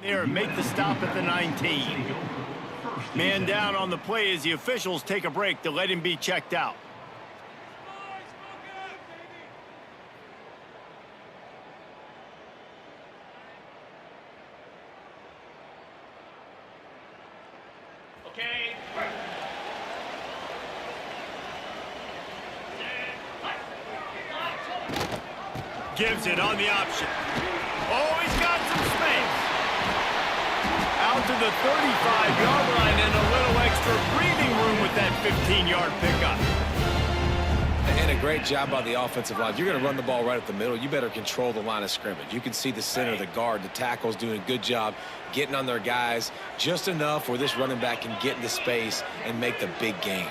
There, make the stop at the 19. Man down on the play as the officials take a break to let him be checked out. Okay. Gives it on the option. Oh, he's got some space. Out to the 35-yard line and a little extra breathing room with that 15-yard pickup. And a great job by the offensive line. You're going to run the ball right at the middle. You better control the line of scrimmage. You can see the center, the guard, the tackle's doing a good job getting on their guys just enough where this running back can get into space and make the big game.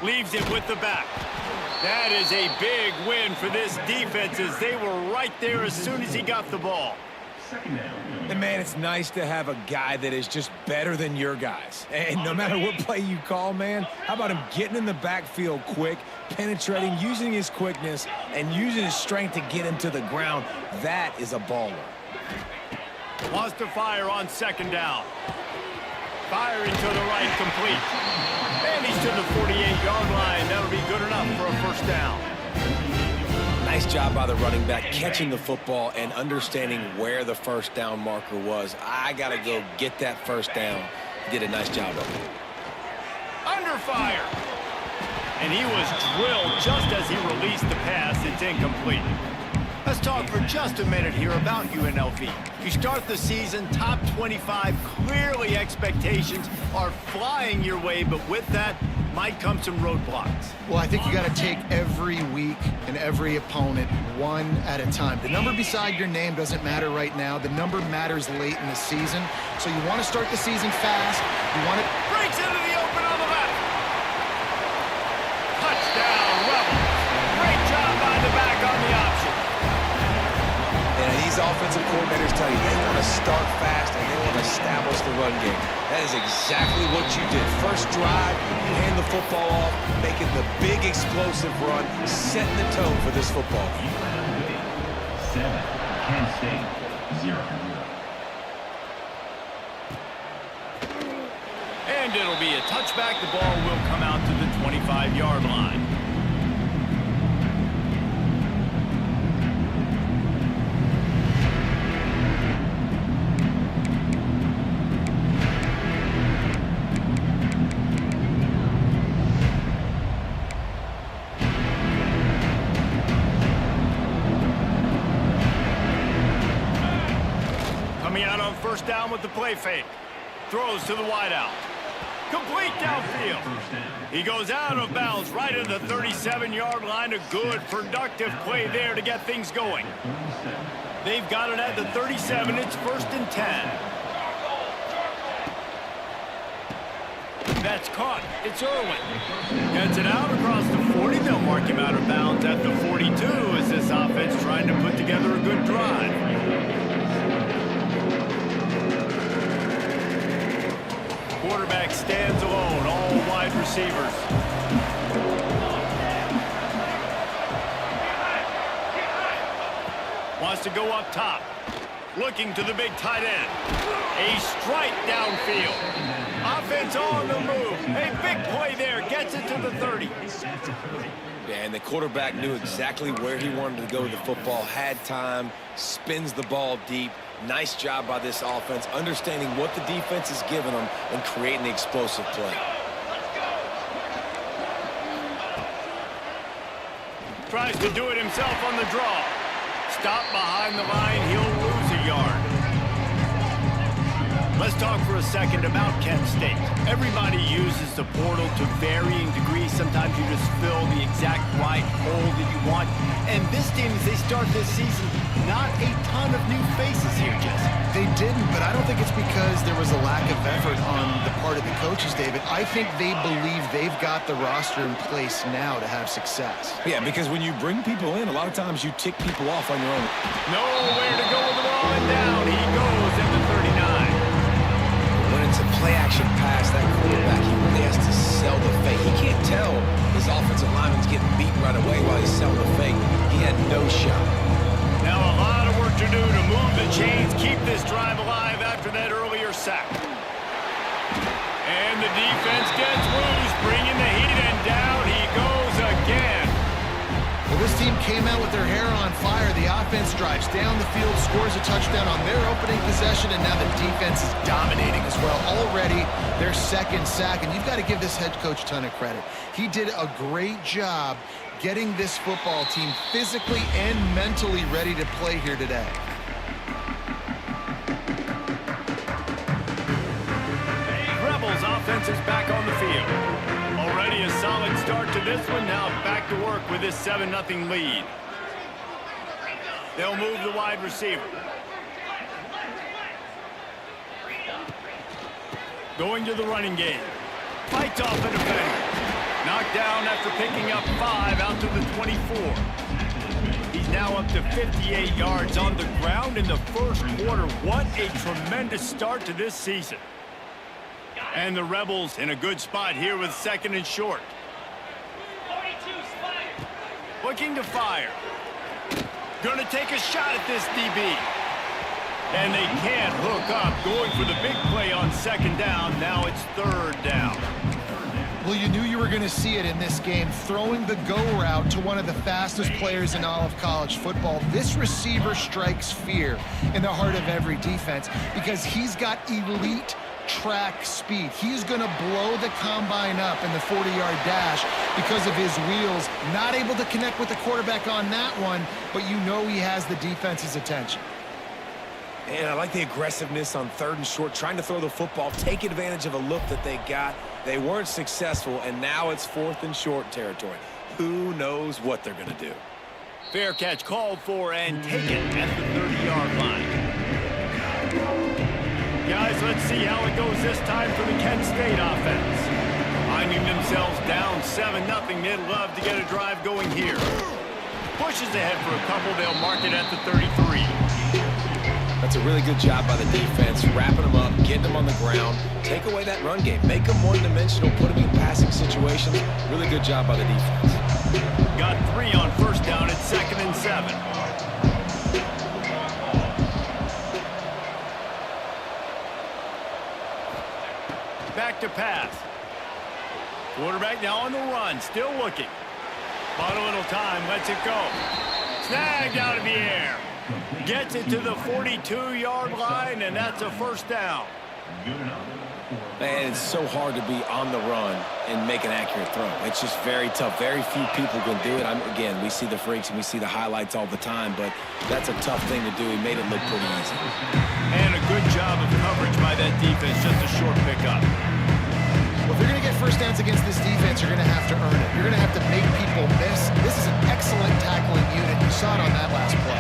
Leaves it with the back. That is a big win for this defense as they were right there as soon as he got the ball. And, man, it's nice to have a guy that is just better than your guys. And no matter what play you call, man, how about him getting in the backfield quick, penetrating, using his quickness, and using his strength to get him to the ground. That is a baller. Wants to fire on second down. Firing to the right, complete. And he's to the 48-yard line. That'll be good enough for a first down. Nice job by the running back catching the football and understanding where the first down marker was. I got to go get that first down. Did a nice job of it. Under fire. And he was drilled just as he released the pass. It's incomplete. Let's talk for just a minute here about UNLV. You start the season top 25. Clearly expectations are flying your way, but with that might come some roadblocks. Well, I think you got to take every week and every opponent one at a time. The number beside your name doesn't matter right now. The number matters late in the season. So you want to start the season fast. You want to... Breaks into the open on the left. Touchdown, Rebels. Great job by the back on the option. And these offensive coordinators tell you they want to start fast and they want to establish the run game. That is exactly what you did. First drive, you hand the football off, making the big explosive run, setting the tone for this football game. 7, Kent State, 0. And it'll be a touchback. The ball will come out to the 25-yard line. Coming out on first down with the play fake. Throws to the wideout. Complete downfield. He goes out of bounds right at the 37-yard line. A good, productive play there to get things going. They've got it at the 37. It's 1st and 10. That's caught. It's Irwin. Gets it out across the 40. They'll mark him out of bounds at the 42 as this offense trying to put together a good drive. Quarterback stands alone, all wide receivers. Wants to go up top. Looking to the big tight end. A strike downfield. Offense on the move. A big play there. Gets it to the 30. And the quarterback knew exactly where he wanted to go with the football, had time, spins the ball deep. Nice job by this offense, understanding what the defense is giving them and creating the explosive play. Tries to do it himself on the draw. Stop behind the line. He'll lose a yard. Let's talk for a second about Kent State. Everybody uses the portal to varying degrees. Sometimes you just fill the exact right hole that you want. And this team, as they start this season, not a ton of new faces here, Jesse. They didn't, but I don't think it's because there was a lack of effort on the part of the coaches, David. I think they believe they've got the roster in place now to have success. Yeah, because when you bring people in, a lot of times you tick people off on your own. Nowhere to go with the ball, and down he goes at the 39. When it's a play-action pass, trying to wait while he's selling the fake. He had no shot. Now a lot of work to do to move the chains, keep this drive alive after that earlier sack. And the defense gets loose, bringing the heat, and down he goes again. Well, this team came out with their hair on fire. The offense drives down the field, scores a touchdown on their opening possession, and now the defense is dominating as well. Already their second sack, and you've got to give this head coach a ton of credit. He did a great job getting this football team physically and mentally ready to play here today. Rebels offense is back on the field. Already a solid start to this one. Now back to work with this 7-0 lead. They'll move the wide receiver. Going to the running game. Fights off a defender. Knocked down after picking up 5 out to the 24. He's now up to 58 yards on the ground in the first quarter. What a tremendous start to this season. And the Rebels in a good spot here with 2nd and short. Looking to fire. Gonna take a shot at this DB. And they can't hook up. Going for the big play on 2nd down. Now it's 3rd down. Well, you knew you were going to see it in this game, throwing the go route to one of the fastest players in all of college football. This receiver strikes fear in the heart of every defense because he's got elite track speed. He's going to blow the combine up in the 40-yard dash because of his wheels. Not able to connect with the quarterback on that one, but you know he has the defense's attention. And I like the aggressiveness on 3rd and short, trying to throw the football, take advantage of a look that they got. They weren't successful, and now it's 4th and short territory. Who knows what they're going to do? Fair catch called for and taken at the 30-yard line. Guys, let's see how it goes this time for the Kent State offense. Finding themselves down 7-0, they'd love to get a drive going here. Pushes ahead for a couple, they'll mark it at the 33. That's a really good job by the defense, wrapping them up, getting them on the ground, take away that run game, make them one-dimensional, put them in passing situations. Really good job by the defense. Got 3 on 1st down at 2nd and 7. Back to pass. Quarterback now on the run, still looking. Bought a little time, lets it go. Snagged out of the air. Gets it to the 42-yard line, and that's a 1st down. Man, it's so hard to be on the run and make an accurate throw. It's just very tough. Very few people can do it. Again, we see the freaks and we see the highlights all the time, but that's a tough thing to do. He made it look pretty easy. And a good job of coverage by that defense, just a short pickup. Well, if you're going to get 1st downs against this defense, you're going to have to earn it. You're going to have to make people miss. This is an excellent tackling unit. You saw it on that last play.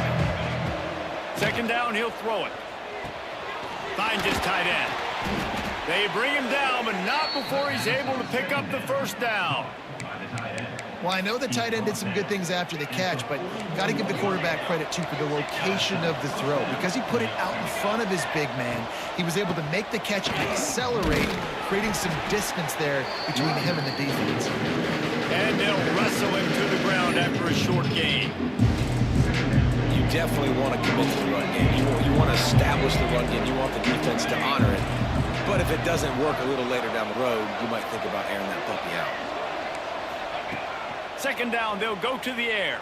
2nd down, he'll throw it. Finds his tight end. They bring him down, but not before he's able to pick up the 1st down. Well, I know the tight end did some good things after the catch, but got to give the quarterback credit, too, for the location of the throw. Because he put it out in front of his big man, he was able to make the catch and accelerate, creating some distance there between him and the defense. And they'll wrestle him to the ground after a short gain. You definitely want to commit to the run game. You want to establish the run game. You want the defense to honor it. But if it doesn't work a little later down the road, you might think about airing that puppy out. 2nd down, they'll go to the air.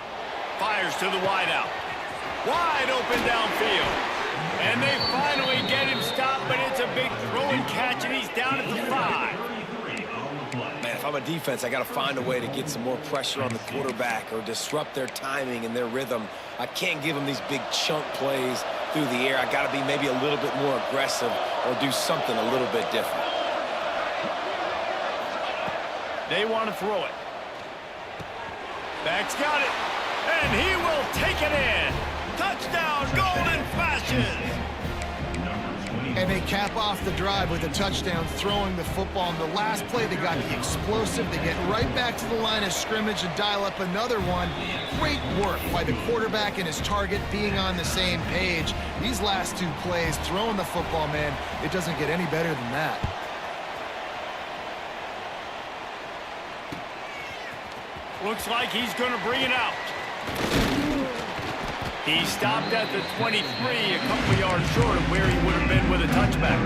Fires to the wideout. Wide open downfield. And they finally get him stopped, but it's a big throw and catch, and he's down at the 5. Man, if I'm a defense, I got to find a way to get some more pressure on the quarterback or disrupt their timing and their rhythm. I can't give them these big chunk plays through the air. I got to be maybe a little bit more aggressive or do something a little bit different. They want to throw it. Back's got it, and he will take it in. Touchdown, golden flashes. And they cap off the drive with a touchdown, throwing the football. In the last play, they got the explosive. They get right back to the line of scrimmage and dial up another one. Great work by the quarterback and his target being on the same page. These last 2 plays, throwing the football, man, it doesn't get any better than that. Looks like he's going to bring it out. He stopped at the 23, a couple yards short of where he would have been with a touchback.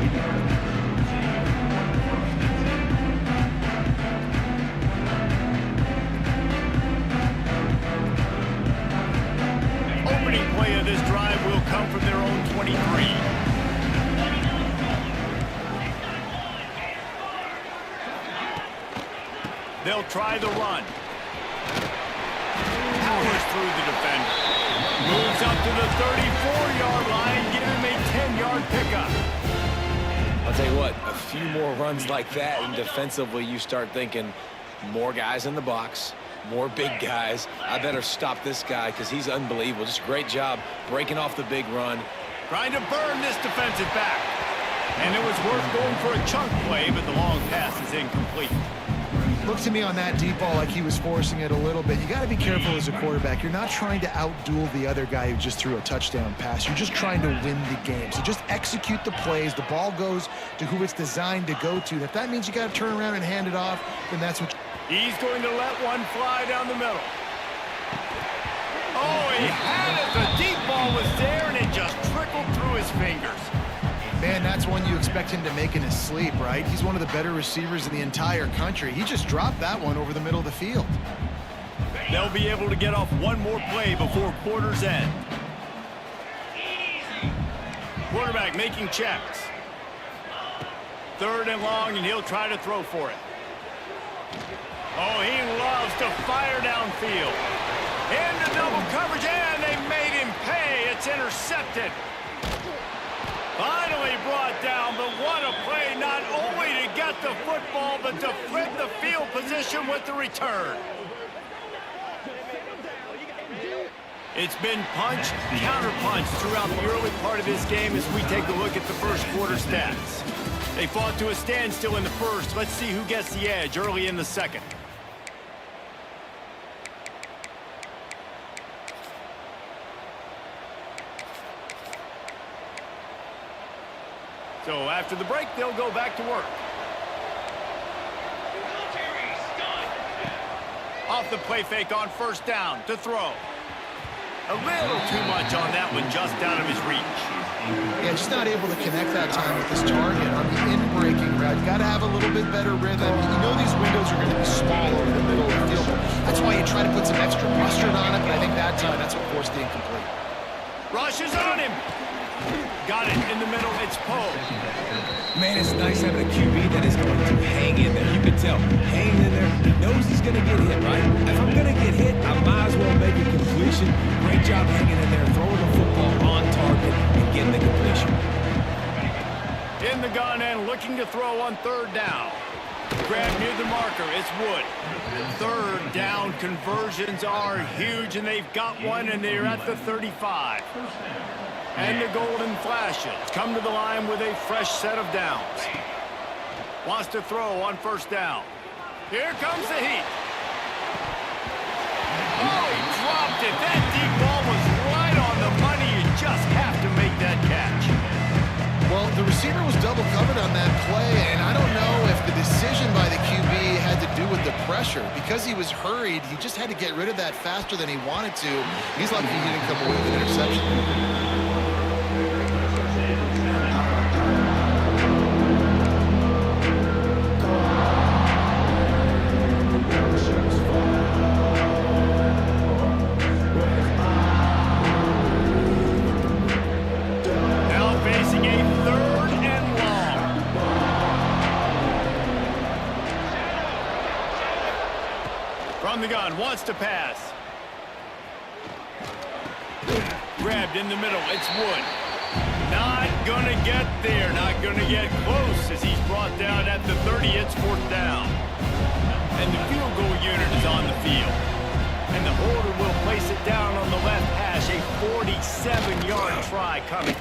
Opening play of this drive will come from their own 23. They'll try the run. Powers through the defender. Moves up to the 34-yard line, give him a 10-yard pickup. I'll tell you what, a few more runs like that, and defensively you start thinking more guys in the box, more big guys. I better stop this guy because he's unbelievable. Just a great job breaking off the big run. Trying to burn this defensive back. And it was worth going for a chunk play, but the long pass is incomplete. Looked to me on that deep ball like he was forcing it a little bit. You got to be careful as a quarterback. You're not trying to outduel the other guy who just threw a touchdown pass. You're just trying to win the game. So just execute the plays. The ball goes to who it's designed to go to. And if that means you got to turn around and hand it off, then that's what. He's going to let one fly down the middle. Oh, he had it. The deep ball was there, and it just trickled through his fingers. Man, that's one you expect him to make in his sleep, right? He's one of the better receivers in the entire country. He just dropped that one over the middle of the field. They'll be able to get off one more play before quarter's end. Quarterback making checks. 3rd and long, and he'll try to throw for it. Oh, he loves to fire downfield. Into double coverage, and they made him pay. It's intercepted. Finally brought down, but what a play, not only to get the football, but to flip the field position with the return. It's been punch, counter-punch throughout the early part of this game as we take a look at the first quarter stats. They fought to a standstill in the first. Let's see who gets the edge early in the second. So after the break, they'll go back to work. Off the play fake on 1st down to throw. A little too much on that one, just out of his reach. Yeah, just not able to connect that time with his target on the in-breaking route. You got to have a little bit better rhythm. You know these windows are going to be small over the middle of the field. That's why you try to put some extra mustard on it, but I think that time that's what forced the incomplete. Rushes on him. Got it in the middle. It's Poe. Man, it's nice having a QB that is going to hang in there. You can tell, hanging in there. He knows he's going to get hit, right? If I'm going to get hit, I might as well make a completion. Great job hanging in there, throwing the football on target and getting the completion. In the gun and looking to throw on 3rd down. Grab near the marker. It's Wood. 3rd down conversions are huge, and they've got one, and they're at the 35. And the golden flashes come to the line with a fresh set of downs. Wants to throw on 1st down. Here comes the heat. Oh, he dropped it. That deep ball was right on the money. You just have to make that catch. Well, the receiver was double covered on that play, and I don't know if the decision by the QB had to do with the pressure. Because he was hurried, he just had to get rid of that faster than he wanted to. He's lucky he didn't come away with an interception. From the gun, wants to pass. Grabbed in the middle, it's Wood. Not gonna get there, not gonna get close as he's brought down at the 30, it's 4th down. And the field goal unit is on the field. And the holder will place it down on the left hash, a 47-yard try coming.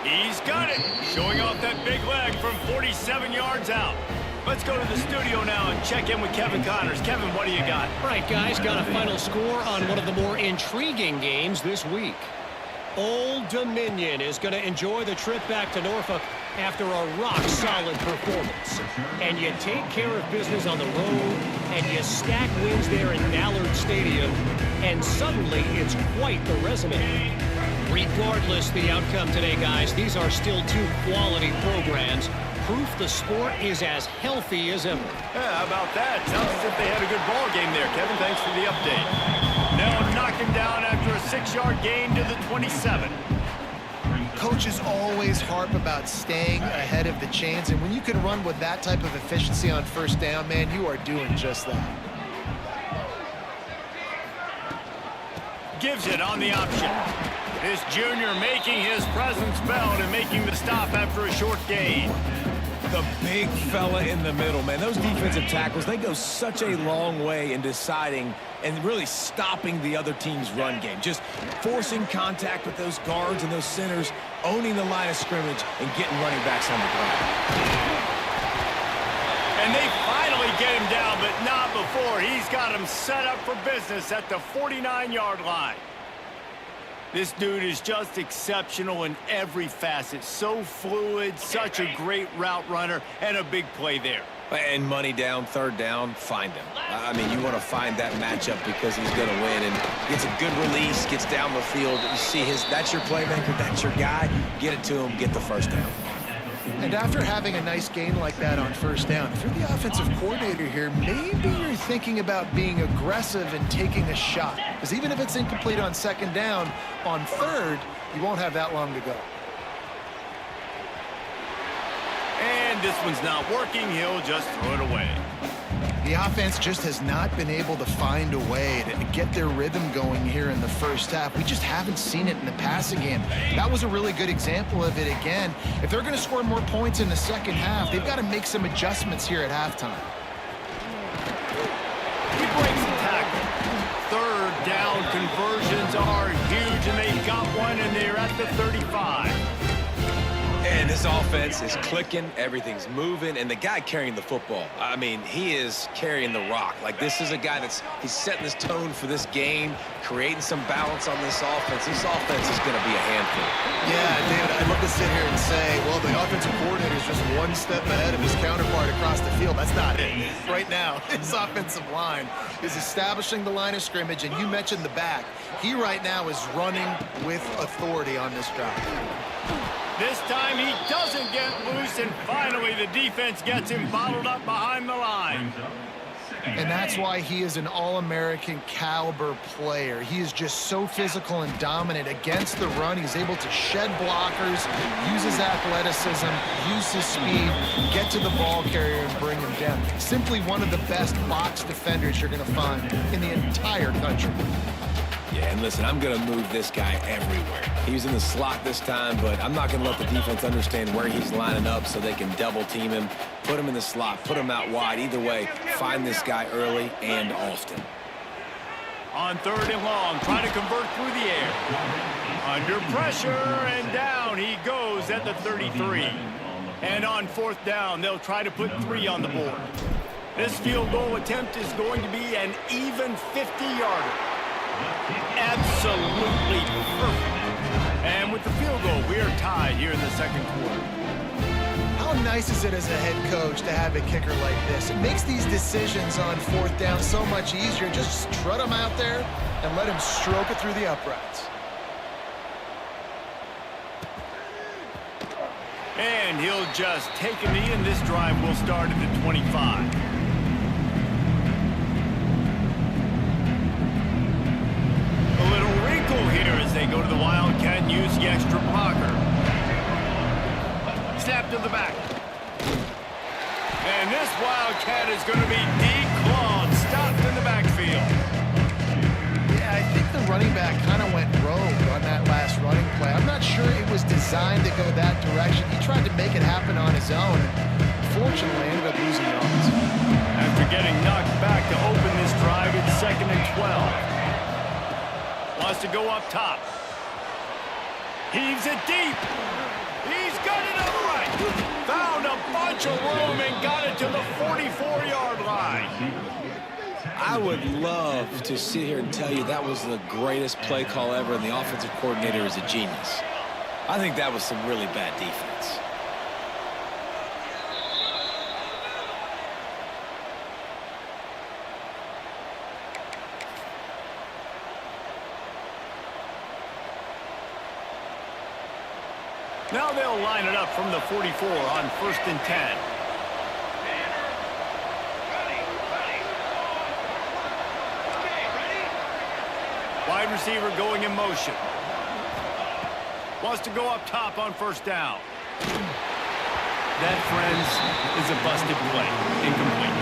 He's got it, showing off that big leg from 47 yards out. Let's go to the studio now and check in with Kevin Connors. Kevin, what do you got? Right, guys, got a final score on one of the more intriguing games this week. Old Dominion is going to enjoy the trip back to Norfolk after a rock-solid performance. And you take care of business on the road, and you stack wins there in Ballard Stadium, and suddenly it's quite the resume. Regardless the outcome today, guys, these are still two quality programs. Proof the sport is as healthy as ever. Yeah, how about that? Sounds as if they had a good ball game there, Kevin. Thanks for the update. Now knock him down after a 6-yard gain to the 27. Coaches always harp about staying ahead of the chains, and when you can run with that type of efficiency on first down, man, you are doing just that. Gives it on the option. This junior making his presence felt and making the stop after a short gain. The big fella in the middle, man. Those defensive tackles, they go such a long way in deciding and really stopping the other team's run game. Just forcing contact with those guards and those centers, owning the line of scrimmage, and getting running backs on the ground. And they finally get him down, but not before. He's got him set up for business at the 49-yard line. This dude is just exceptional in every facet. So fluid, such a great route runner, and a big play there. And money down, third down, find him. I mean, you want to find that matchup because he's going to win. And gets a good release, gets down the field. You see that's your playmaker, that's your guy. Get it to him, get the first down. And after having a nice gain like that on first down, if you're the offensive coordinator here, maybe you're thinking about being aggressive and taking a shot. Because even if it's incomplete on second down, on third, you won't have that long to go. And this one's not working. He'll just throw it away. The offense just has not been able to find a way to get their rhythm going here in the first half. We just haven't seen it in the passing game. That was a really good example of it again. If they're going to score more points in the second half, they've got to make some adjustments here at halftime. He breaks the tackle. Third down conversions are huge, and they've got one, and they're at the 35. And this offense is clicking, everything's moving, and the guy carrying the football, I mean, he is carrying the rock. Like, this is a guy he's setting this tone for this game, creating some balance on this offense. This offense is going to be a handful. Yeah, David, I'd love to sit here and say, well, the offensive coordinator is just one step ahead of his counterpart across the field. That's not it. Right now, his offensive line is establishing the line of scrimmage, and you mentioned the back. He right now is running with authority on this drive. This time he doesn't get loose, and finally the defense gets him bottled up behind the line. And that's why he is an All-American caliber player. He is just so physical and dominant against the run. He's able to shed blockers, use his athleticism, use his speed, get to the ball carrier and bring him down. Simply one of the best box defenders you're going to find in the entire country. Yeah, and listen, I'm going to move this guy everywhere. He was in the slot this time, but I'm not going to let the defense understand where he's lining up so they can double team him, put him in the slot, put him out wide. Either way, find this guy early and often. On third and long, trying to convert through the air. Under pressure, and down he goes at the 33. And on fourth down, they'll try to put 3 on the board. This field goal attempt is going to be an even 50-yarder. Absolutely perfect. And with the field goal, we are tied here in the second quarter. How nice is it as a head coach to have a kicker like this? It makes these decisions on fourth down so much easier. Just strut him out there and let him stroke it through the uprights. And he'll just take a knee, and this drive will start at the 25. Here as they go to the Wildcat and use the extra blocker. Snap to the back. And this Wildcat is going to be declawed, stopped in the backfield. Yeah, I think the running back kind of went rogue on that last running play. I'm not sure it was designed to go that direction. He tried to make it happen on his own, and fortunately ended up losing yards. After getting knocked back to open this drive, it's 2nd and 12. Wants to go up top. Heaves it deep. He's got it on the right. Found a bunch of room and got it to the 44-yard line. I would love to sit here and tell you that was the greatest play call ever, and the offensive coordinator is a genius. I think that was some really bad defense. Now they'll line it up from the 44 on 1st and 10. Wide receiver going in motion. Wants to go up top on 1st down. That, friends, is a busted play. Incomplete.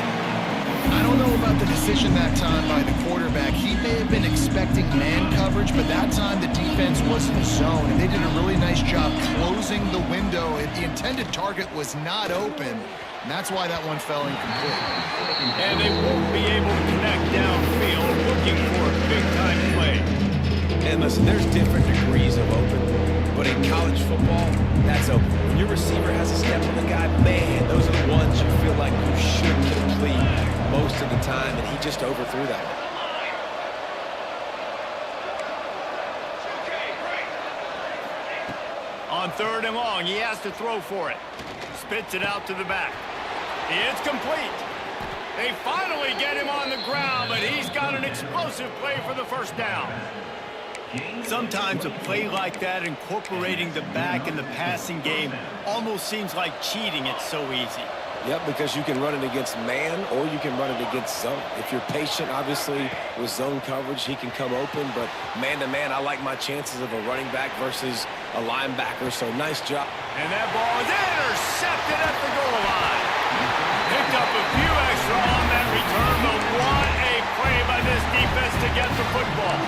I don't know about the decision that time by the quarterback. He may have been expecting man coverage, but that time the defense was in zone, and they did a really nice job closing the window. The intended target was not open, and that's why that one fell incomplete. And they won't be able to connect downfield looking for a big-time play. And listen, there's different degrees of open, but in college football, that's open. When your receiver has a step on the guy, man, those are the ones you feel like you should complete most of the time, and he just overthrew that one. On 3rd and long, he has to throw for it. Spits it out to the back. It's complete. They finally get him on the ground, but he's got an explosive play for the 1st down. Sometimes a play like that, incorporating the back in the passing game, almost seems like cheating. It's so easy. Yep, because you can run it against man or you can run it against zone. If you're patient, obviously, with zone coverage, he can come open. But man-to-man, I like my chances of a running back versus a linebacker, so nice job. And that ball is intercepted at the goal line. Picked up a few extra on that return, but what a play by this defense to get the football.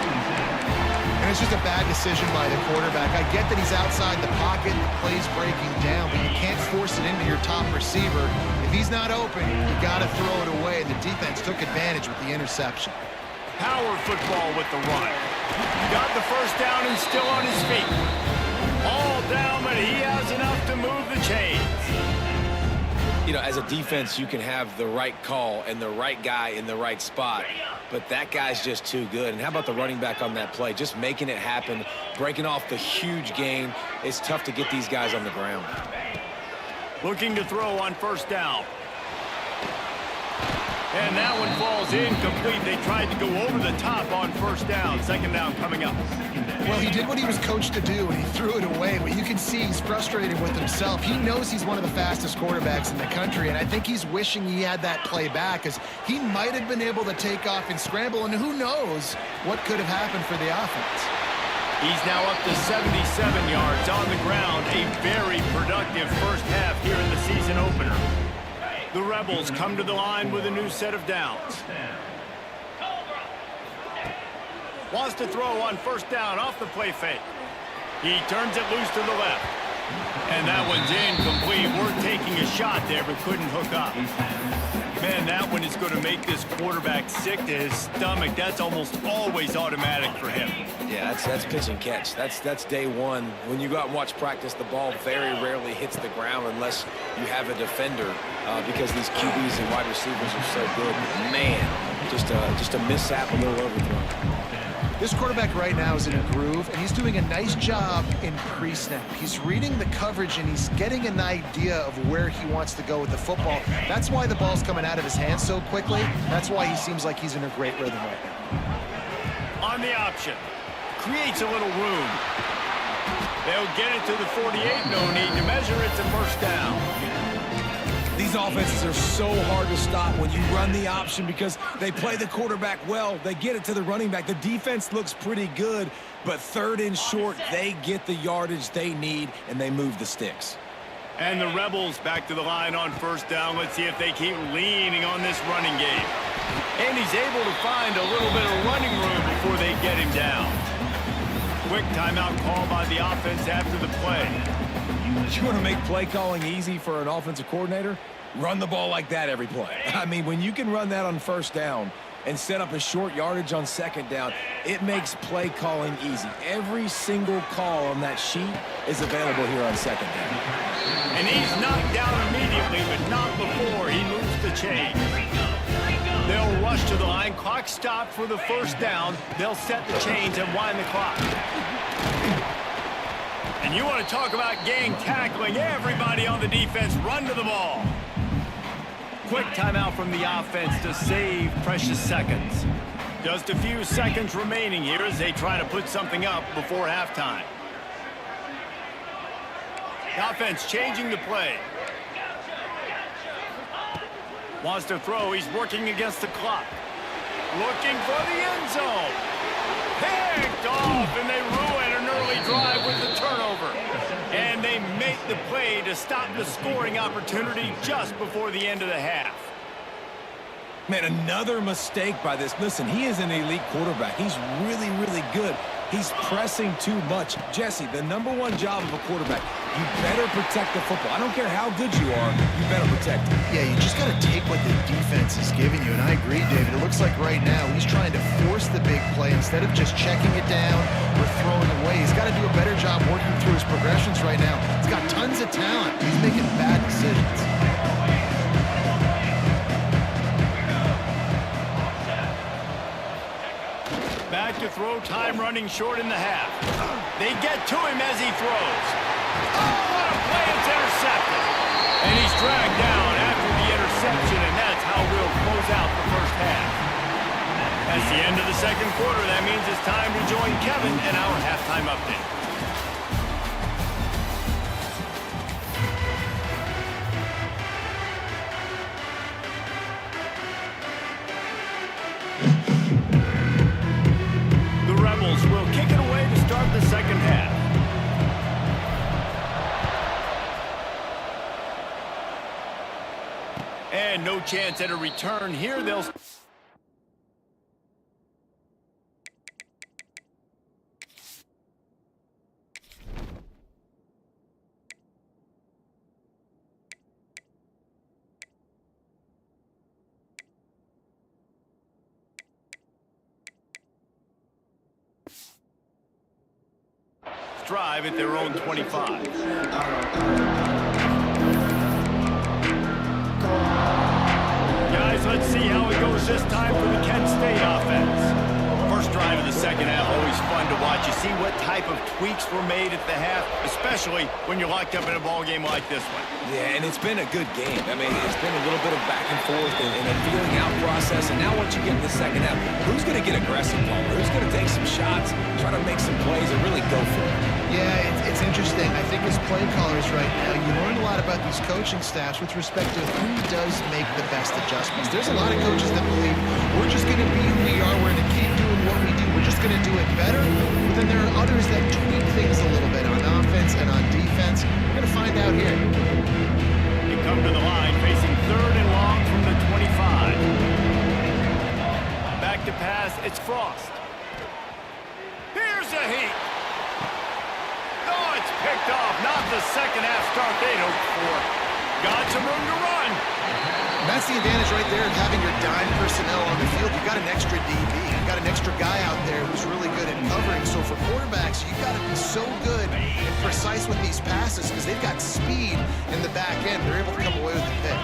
And it's just a bad decision by the quarterback. I get that he's outside the pocket, the play's breaking down, but you can't force it into your top receiver. If he's not open, you got to throw it away, and the defense took advantage with the interception. Power football with the run. Got the 1st down and still on his feet. All down, but he has enough to move the chains. You know, as a defense, you can have the right call and the right guy in the right spot, but that guy's just too good. And how about the running back on that play? Just making it happen, breaking off the huge gain. It's tough to get these guys on the ground. Looking to throw on 1st down. And that one falls incomplete. They tried to go over the top on 1st down. 2nd down coming up. Well, he did what he was coached to do, and he threw it away, but you can see he's frustrated with himself. He knows he's one of the fastest quarterbacks in the country, and I think he's wishing he had that play back, because he might have been able to take off and scramble, and who knows what could have happened for the offense. He's now up to 77 yards on the ground. A very productive 1st half here in the season opener. The Rebels come to the line with a new set of downs. Wants to throw on 1st down off the play fake. He turns it loose to the left. And that one's incomplete. We're taking a shot there, but couldn't hook up. Man, that one is going to make this quarterback sick to his stomach. That's almost always automatic for him. Yeah, that's pitch and catch. That's day one. When you go out and watch practice, the ball very rarely hits the ground unless you have a defender because these QBs and wide receivers are so good. Man, just a mishap, a little overthrow. This quarterback right now is in a groove, and he's doing a nice job in pre-snap. He's reading the coverage, and he's getting an idea of where he wants to go with the football. That's why the ball's coming out of his hands so quickly. That's why he seems like he's in a great rhythm right now. On the option. Creates a little room. They'll get it to the 48. No need to measure. It's a 1st down. These offenses are so hard to stop when you run the option because they play the quarterback well. They get it to the running back. The defense looks pretty good, but 3rd and short, they get the yardage they need, and they move the sticks. And the Rebels back to the line on 1st down. Let's see if they keep leaning on this running game. And he's able to find a little bit of running room before they get him down. Quick timeout call by the offense after the play. You want to make play calling easy for an offensive coordinator? Run the ball like that every play. I mean, when you can run that on 1st down and set up a short yardage on 2nd down, it makes play calling easy. Every single call on that sheet is available here on 2nd down. And he's knocked down immediately, but not before he moves the chain. They'll rush to the line. Clock stopped for the 1st down. They'll set the chains and wind the clock. And you want to talk about gang tackling. Everybody on the defense run to the ball. Quick timeout from the offense to save precious seconds. Just a few seconds remaining here as they try to put something up before halftime. The offense changing the play. Wants to throw. He's working against the clock. Looking for the end zone. Picked off, and they ruin an early drive with the turnover. And they make the play to stop the scoring opportunity just before the end of the half. Man, another mistake by this. Listen, he is an elite quarterback. He's really, really good. He's pressing too much. Jesse, the #1 job of a quarterback, you better protect the football. I don't care how good you are, you better protect it. Yeah, you just got to take what the defense is giving you, and I agree, David. It looks like right now he's trying to force the big play instead of just checking it down or throwing it away. He's got to do a better job working through his progressions right now. He's got tons of talent. He's making bad decisions. Back to throw, time running short in the half. They get to him as he throws. Oh, what a play, it's intercepted. And he's dragged down after the interception, and that's how we'll close out the first half. That's the end of the second quarter. That means it's time to join Kevin in our halftime update. Will kick it away to start the second half. And no chance at a return here. They'll... drive at their own 25. Guys, let's see how it goes this time for the Kent State offense. First drive of the second half, always fun to watch. You see what type of tweaks were made at the half, especially when you're locked up in a ball game like this one. Yeah, and it's been a good game. I mean, it's been a little bit of back and forth and a feeling out process. And now once you get in the second half, who's going to get aggressive, Palmer? Who's going to take some shots, try to make some plays, and really go for it? Yeah, it's interesting. I think as play callers right now, you learn a lot about these coaching staffs with respect to who does make the best adjustments. There's a lot of coaches that believe we're just going to be who we are. We're going to keep doing what we do. We're just going to do it better. But then there are others that tweak things a little bit on offense and on defense. We're going to find out here. They come to the line facing 3rd and long from the 25. Back to pass, it's Frost. Here's a heat. Oh, it's picked off. Not the second half start they'd hoped for. Got some room to run. And that's the advantage right there of having your dime personnel on the field. You've got an extra DB. You've got an extra guy out there who's really good at covering. So for quarterbacks, you've got to be so good and precise with these passes because they've got speed in the back end. They're able to come away with the pick.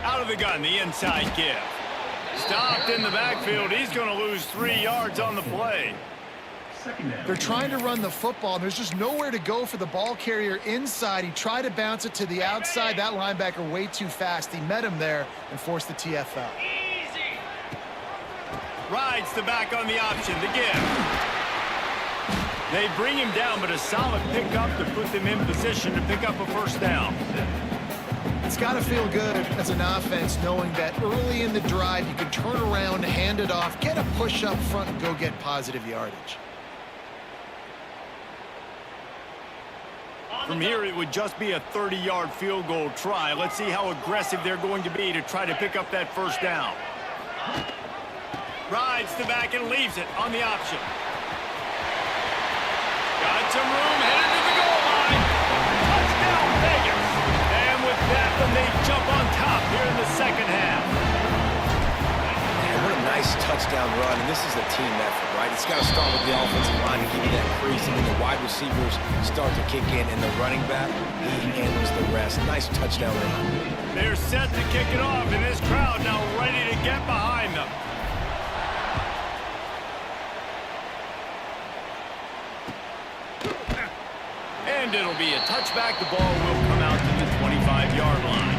Out of the gun, the inside give. Stopped in the backfield. He's going to lose 3 yards on the play. They're trying to run the football, and there's just nowhere to go for the ball carrier inside. He tried to bounce it to the outside. That linebacker way too fast. He met him there and forced the TFL. Rides the back on the option, the give. They bring him down, but a solid pickup to put them in position to pick up a first down. It's got to feel good as an offense knowing that early in the drive you can turn around, hand it off, get a push up front, and go get positive yardage. From here, it would just be a 30-yard field goal try. Let's see how aggressive they're going to be to try to pick up that first down. Rides the back and leaves it on the option. Got some room, headed to the goal line. Touchdown, Vegas. And with that one, they jump on top here in the second half. Man, what a nice touchdown run, and this is a team effort, right? It's got to start with the offensive line to give you that crease, and then the wide receivers start to kick in, and the running back, he handles the rest. Nice touchdown run. They're set to kick it off, and this crowd now ready to get behind them. And it'll be a touchback. The ball will come out to the 25-yard line.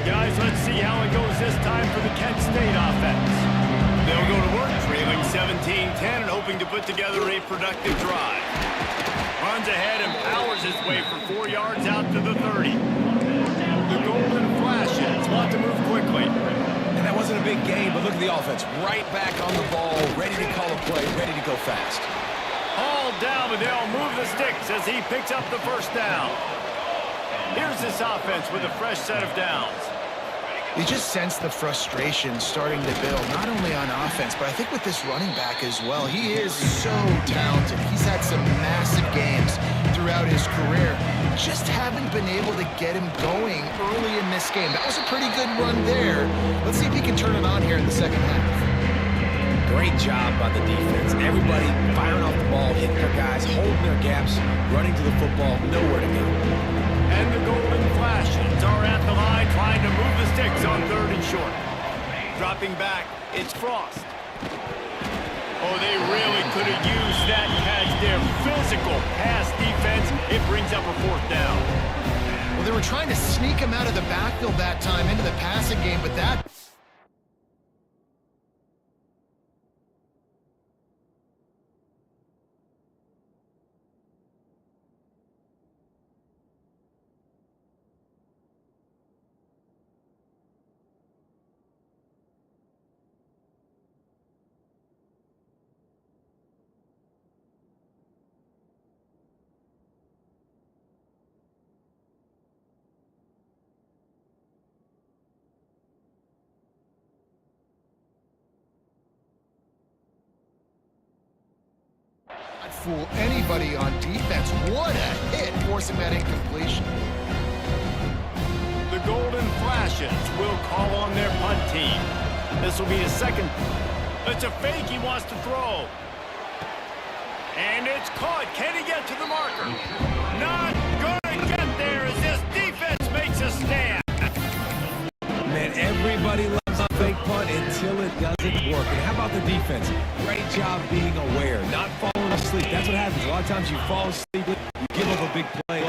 Guys, let's see how it goes this time for the Kent State offense. they'll go to work, trailing 17-10 and hoping to put together a productive drive. Runs ahead and powers his way for 4 yards out to the 30. The golden flashes want to move quickly. And that wasn't a big game, but look at the offense. Right back on the ball, ready to call a play, ready to go fast. Hauled down, but they'll move the sticks as he picks up the first down. Here's this offense with a fresh set of downs. You just sense the frustration starting to build, not only on offense, but I think with this running back as well. He is so talented. He's had some massive games throughout his career. Just haven't been able to get him going early in this game. That was a pretty good run there. Let's see if he can turn it on here in the second half. Great job by the defense. Everybody firing off the ball, hitting their guys, holding their gaps, running to the football, nowhere to go. And the golden flashes are at the line trying to move the sticks on 3rd and short. Dropping back, it's Frost. Oh, they really could have used that catch there. Physical pass defense. It brings up a 4th down. Well, they were trying to sneak him out of the backfield that time into the passing game, but that... fool anybody on defense. What a hit, forcing that incompletion. The golden flashes will call on their punt team. This will be his second. It's a fake he wants to throw. And it's caught. Can he get to the marker? Not gonna get there as this defense makes a stand. Man, everybody loves a fake punt until it doesn't work. And how about the defense? Great job being aware, not falling asleep. That's what happens. A lot of times you fall asleep, you give up a big play,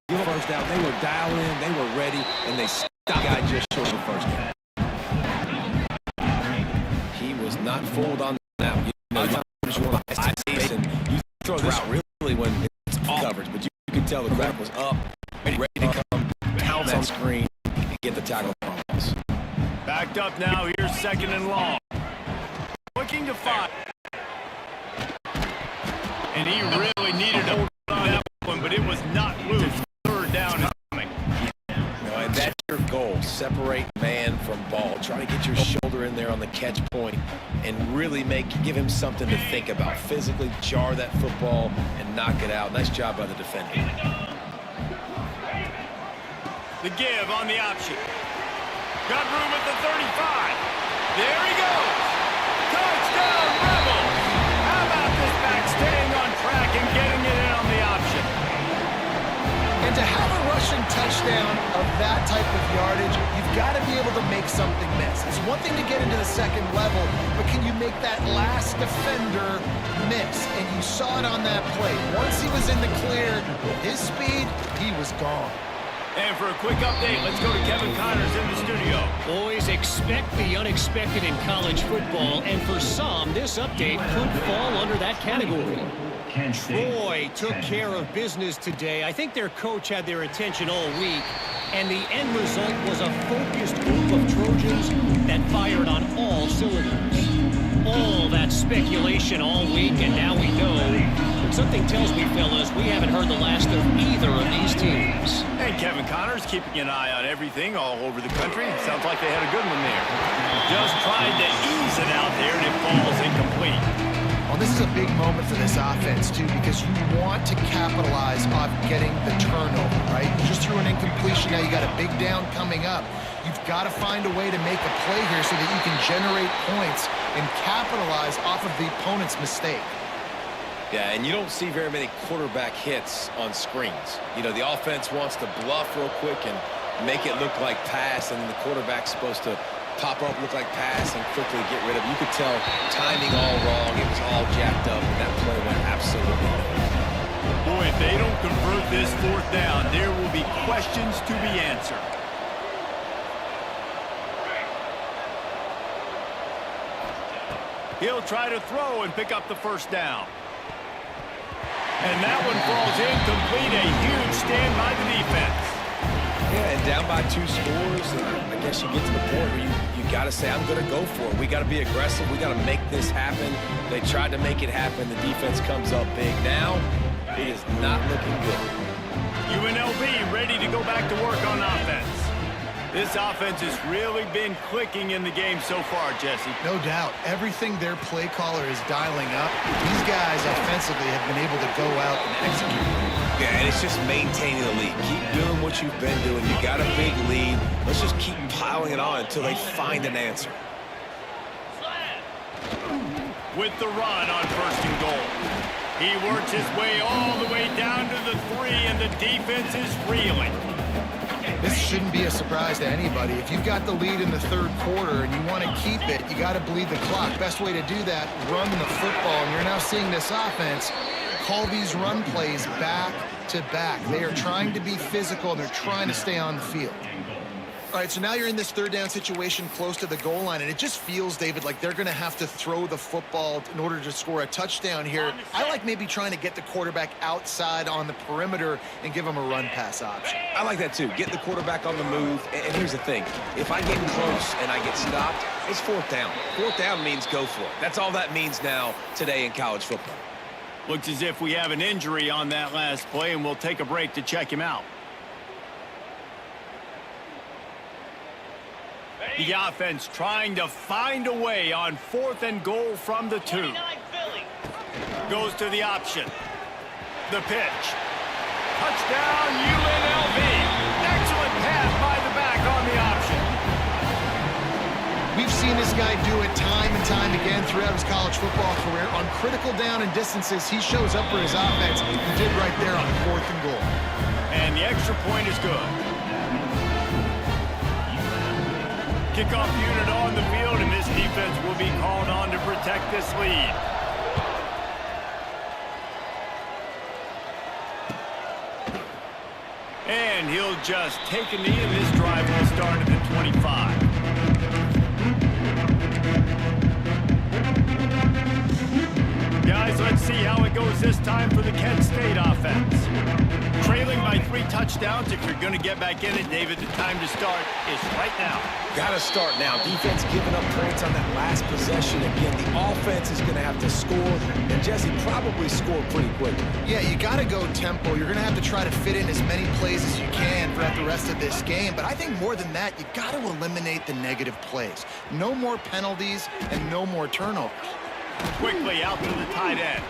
give up a first down. They were dialed in, they were ready, and they stopped the guy just short of the first down. He was not fooled on that. You know, you want to high pace, and you throw this out really when it's all coverage, but you can tell the crowd was up, ready to come, pounce on screen, and get the tackle across. Backed up now. Here's 2nd and long. Looking to fire. And he really needed to hold on that one, but it was not loose. 3rd down is coming. And that's your goal. Separate man from ball. Try to get your shoulder in there on the catch point and really give him something to think about. Physically jar that football and knock it out. Nice job by the defender. The give on the option. Got room at the 35. There he goes. Touchdown, Rebels. How about this back staying on track and getting it in on the option? And to have a rushing touchdown of that type of yardage, you've got to be able to make something miss. It's one thing to get into the second level, but can you make that last defender miss? And you saw it on that play. Once he was in the clear, with his speed, he was gone. And for a quick update, let's go to Kevin Connors in the studio. Boys, expect the unexpected in college football, and for some, this update could fall under that category. Troy took care of business today. I think their coach had their attention all week, and the end result was a focused group of Trojans that fired on all cylinders. All that speculation all week, and now we know. Something tells me, fellas, we haven't heard the last of either of these teams. And Kevin Connors keeping an eye on everything all over the country. Sounds like they had a good one there. Just tried to ease it out there, and it falls incomplete. Well, this is a big moment for this offense, too, because you want to capitalize off getting the turnover, right? You just threw an incompletion. Now you got a big down coming up. You've got to find a way to make a play here so that you can generate points and capitalize off of the opponent's mistake. Yeah, and you don't see very many quarterback hits on screens. You know, the offense wants to bluff real quick and make it look like pass, and then the quarterback's supposed to pop up, look like pass, and quickly get rid of it. You could tell timing all wrong. It was all jacked up, and that play went absolutely nowhere. Boy, if they don't convert this 4th down, there will be questions to be answered. He'll try to throw and pick up the first down. And that one falls incomplete. A huge stand by the defense. Yeah, and down by 2 scores, I guess you get to the point where you got to say, I'm going to go for it. We got to be aggressive. We got to make this happen. They tried to make it happen. The defense comes up big. Now, it is not looking good. UNLV ready to go back to work on offense. This offense has really been clicking in the game so far, Jesse. No doubt. Everything their play caller is dialing up, these guys offensively have been able to go out and execute. Yeah, and it's just maintaining the lead. Keep doing what you've been doing. You got a big lead. Let's just keep piling it on until they find an answer. With the run on 1st and goal. He works his way all the way down to the 3, and the defense is reeling. This shouldn't be a surprise to anybody. If you've got the lead in the 3rd quarter and you want to keep it, you got to bleed the clock. Best way to do that, run the football. And you're now seeing this offense call these run plays back to back. They are trying to be physical, and they're trying to stay on the field. All right, so now you're in this 3rd down situation close to the goal line, and it just feels, David, like they're going to have to throw the football in order to score a touchdown here. I like maybe trying to get the quarterback outside on the perimeter and give him a run-pass option. I like that too. Get the quarterback on the move. And here's the thing. If I get close and I get stopped, it's 4th down. 4th down means go for it. That's all that means now today in college football. Looks as if we have an injury on that last play, and we'll take a break to check him out. The offense trying to find a way on 4th and goal from the 2. Goes to the option. The pitch. Touchdown, UNLV. Excellent pass by the back on the option. We've seen this guy do it time and time again throughout his college football career. On critical down and distances, he shows up for his offense. He did right there on 4th and goal. And the extra point is good. Kickoff unit on the field, and this defense will be called on to protect this lead. And he'll just take a knee, and this drive will start at the 25. Guys, let's see how it goes this time for the Kent State offense. Trailing by 3 touchdowns. If you're going to get back in it, David, the time to start is right now. Got to start now. Defense giving up points on that last possession. Again, the offense is going to have to score, and Jesse probably score pretty quickly. Yeah, you got to go tempo. You're going to have to try to fit in as many plays as you can throughout the rest of this game. But I think more than that, you got to eliminate the negative plays. No more penalties and no more turnovers. Quickly out to the tight end.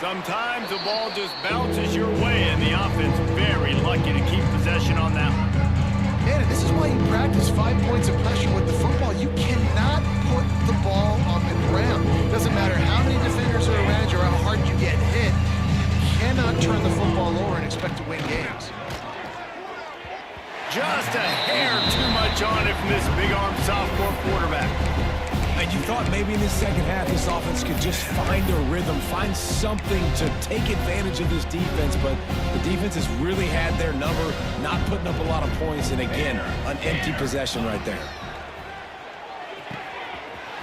Sometimes the ball just bounces your way, and the offense very lucky to keep possession on that one. Man, this is why you practice 5 points of pressure with the football. You cannot put the ball on the ground. Doesn't matter how many defenders are around you or how hard you get hit. You cannot turn the football over and expect to win games. Just a hair too much on it from this big-arm sophomore quarterback. And you thought maybe in the 2nd half this offense could just find a rhythm, find something to take advantage of this defense, but the defense has really had their number, not putting up a lot of points, and again, an empty possession right there.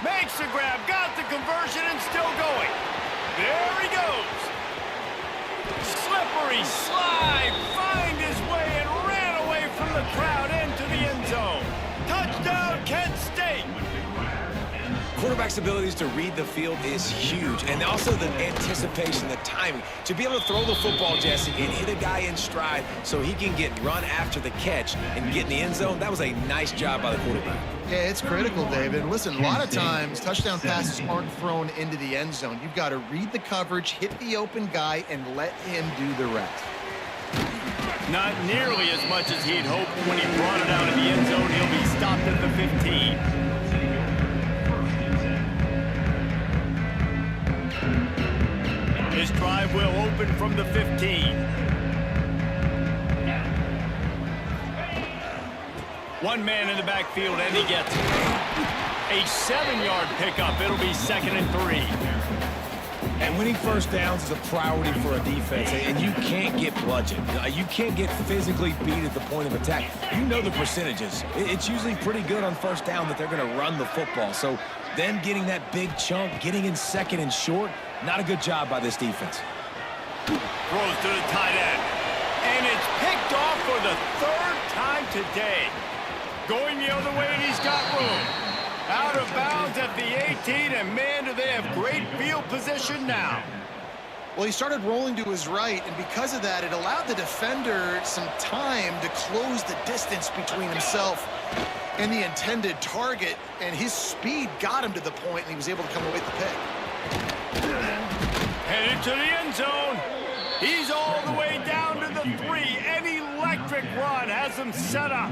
Makes the grab, got the conversion, and still going. There he goes. Slippery slide, find his way, and ran away from the crowd into the end zone. Touchdown, Kent State. Quarterback's abilities to read the field is huge, and also the anticipation, the timing. To be able to throw the football, Jesse, and hit a guy in stride so he can get run after the catch and get in the end zone, that was a nice job by the quarterback. Yeah, it's critical, David. Listen, a lot of times touchdown passes aren't thrown into the end zone. You've got to read the coverage, hit the open guy, and let him do the rest. Not nearly as much as he'd hoped when he brought it out of the end zone. He'll be stopped at the 15. This drive will open from the 15. One man in the backfield, and he gets it. A 7-yard pickup. It'll be 2nd and 3. And winning 1st downs is a priority for a defense, and you can't get bludgeoned. You can't get physically beat at the point of attack. You know the percentages. It's usually pretty good on 1st down that they're going to run the football. So Then getting that big chunk, getting in second and short, not a good job by this defense. Throws to the tight end. And it's picked off for the third time today. Going the other way, and he's got room. Out of bounds at the 18, and man, do they have great field position now. Well, he started rolling to his right, and because of that, it allowed the defender some time to close the distance between himself and the intended target, and his speed got him to the point, and he was able to come away with the pick. Headed to the end zone. He's all the way down to the 3. An electric run has him set up.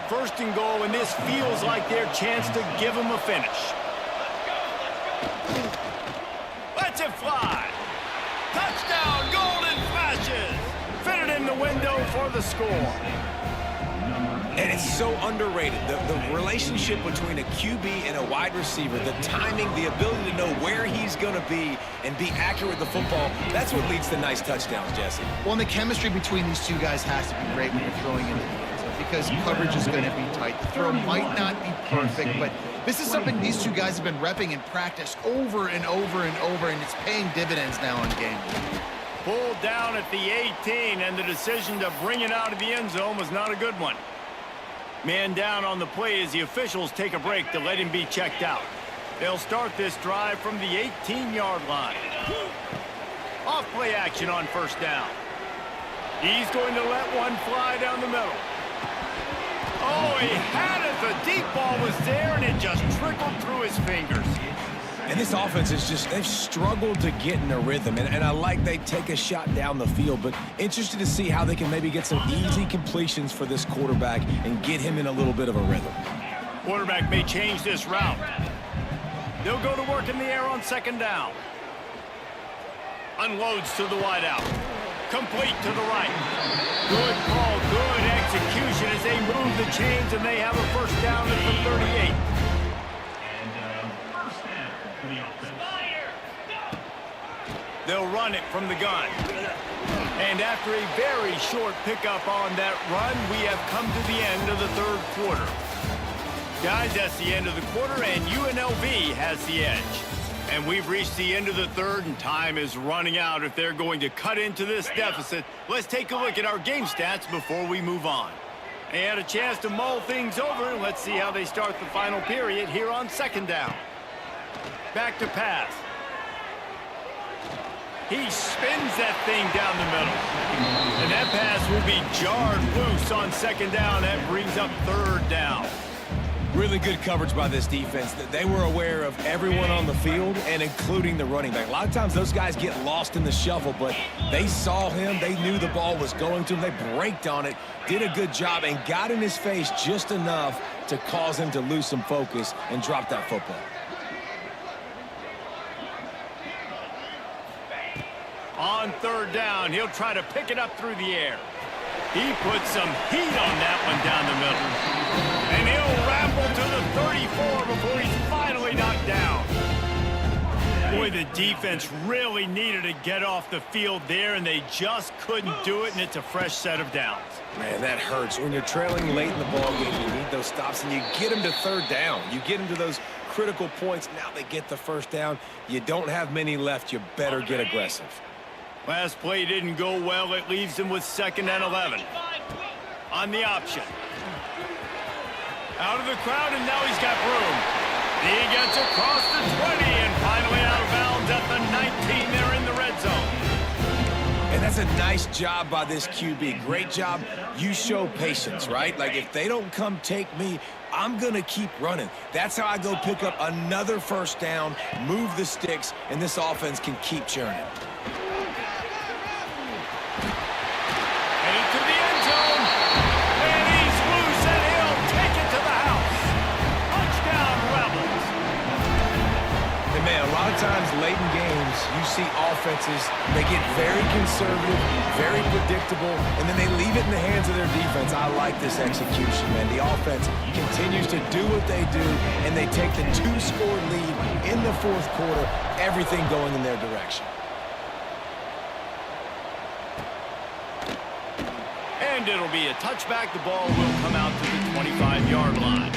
First and goal, and this feels like their chance to give him a finish. Lets it fly. Touchdown, golden flashes. Fitted in the window for the score. And it's so underrated. The relationship between a QB and a wide receiver, the timing, the ability to know where he's going to be and be accurate with the football, that's what leads to nice touchdowns, Jesse. Well, and the chemistry between these two guys has to be great when you're throwing into the end zone because coverage is going to be tight. The throw might not be perfect, but this is something these two guys have been repping in practice over and over and over, and it's paying dividends now on game. Pulled down at the 18, and the decision to bring it out of the end zone was not a good one. Man down on the play as the officials take a break to let him be checked out. They'll start this drive from the 18-yard line. Off play action on first down. He's going to let one fly down the middle. Oh, he had it. The deep ball was there, and it just trickled through his fingers. And this offense is just, they've struggled to get in a rhythm. And I like they take a shot down the field, but interested to see how they can maybe get some easy completions for this quarterback and get him in a little bit of a rhythm. Quarterback may change this route. They'll go to work in the air on second down. Unloads to the wideout. Complete to the right. Good call, good execution as they move the chains, and they have a first down at the 38. They'll run it from the gun. And after a very short pickup on that run, we have come to the end of the third quarter. Guys, that's the end of the quarter, and UNLV has the edge. And we've reached the end of the third, and time is running out if they're going to cut into this deficit. Let's take a look at our game stats before we move on. They had a chance to mull things over. Let's see how they start the final period here on second down. Back to pass. He spins that thing down the middle. And that pass will be jarred loose on second down. That brings up third down. Really good coverage by this defense. They were aware of everyone on the field and including the running back. A lot of times those guys get lost in the shuffle, but they saw him. They knew the ball was going to him. They braked on it, did a good job, and got in his face just enough to cause him to lose some focus and drop that football. On third down, he'll try to pick it up through the air. He puts some heat on that one down the middle. And he'll ramble to the 34 before he's finally knocked down. Boy, the defense really needed to get off the field there, and they just couldn't do it, and it's a fresh set of downs. Man, that hurts. When you're trailing late in the ball game, you need those stops, and you get them to third down. You get them to those critical points. Now they get the first down. You don't have many left. You better get aggressive. Last play didn't go well. It leaves him with second and 11. On the option. Out of the crowd, and now he's got room. He gets across the 20 and finally out of bounds at the 19. They're in the red zone. And that's a nice job by this QB. Great job. You show patience, right? Like, if they don't come take me, I'm going to keep running. That's how I go pick up another first down, move the sticks, and this offense can keep churning. Headed to the end zone. And he's loose, and he'll take it to the house. Touchdown, Rebels. And man, a lot of times late in games, you see offenses, they get very conservative, very predictable, and then they leave it in the hands of their defense. I like this execution, man. The offense continues to do what they do, and they take the 2-score lead in the fourth quarter, everything going in their direction. And it'll be a touchback. The ball will come out to the 25-yard line.